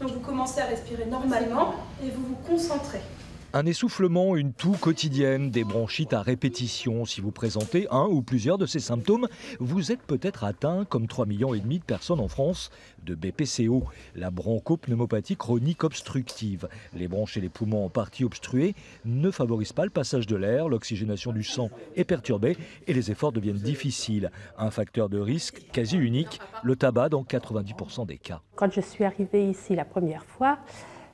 Donc vous commencez à respirer normalement et vous vous concentrez. Un essoufflement, une toux quotidienne, des bronchites à répétition. Si vous présentez un ou plusieurs de ces symptômes, vous êtes peut-être atteint, comme 3,5 millions de personnes en France, de BPCO, la bronchopneumopathie chronique obstructive. Les bronches et les poumons en partie obstrués ne favorisent pas le passage de l'air, l'oxygénation du sang est perturbée et les efforts deviennent difficiles. Un facteur de risque quasi unique, le tabac dans 90% des cas. Quand je suis arrivée ici la première fois,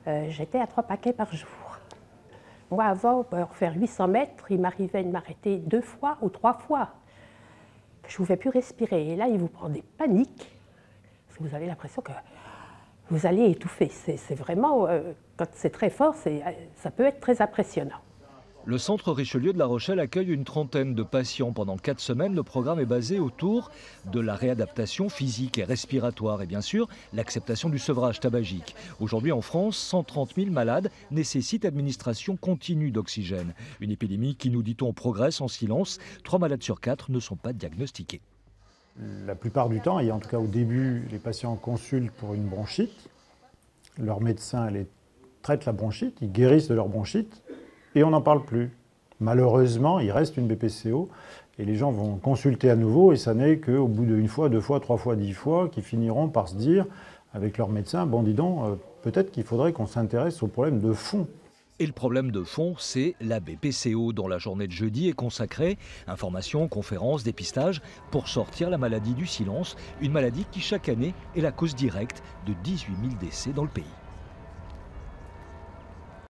j'étais à 3 paquets par jour. Moi, avant, pour faire 800 mètres, il m'arrivait de m'arrêter 2 fois ou 3 fois. Je ne pouvais plus respirer. Et là, il vous prend des paniques. Parce que vous avez l'impression que vous allez étouffer. C'est vraiment, quand c'est très fort, ça peut être très impressionnant. Le centre Richelieu de La Rochelle accueille une trentaine de patients. Pendant 4 semaines, le programme est basé autour de la réadaptation physique et respiratoire et bien sûr l'acceptation du sevrage tabagique. Aujourd'hui en France, 130 000 malades nécessitent administration continue d'oxygène. Une épidémie qui, nous dit-on, progresse en silence. 3 malades sur 4 ne sont pas diagnostiqués. La plupart du temps, et en tout cas au début, les patients consultent pour une bronchite. Leur médecin les traite la bronchite, ils guérissent de leur bronchite. Et on n'en parle plus. Malheureusement, il reste une BPCO et les gens vont consulter à nouveau et ça n'est qu'au bout d'1 fois, 2 fois, 3 fois, 10 fois qu'ils finiront par se dire avec leur médecin, bon dis donc, peut-être qu'il faudrait qu'on s'intéresse au problème de fond. Et le problème de fond, c'est la BPCO, dont la journée de jeudi est consacrée. Informations, conférences, dépistage, pour sortir la maladie du silence. Une maladie qui, chaque année, est la cause directe de 18 000 décès dans le pays.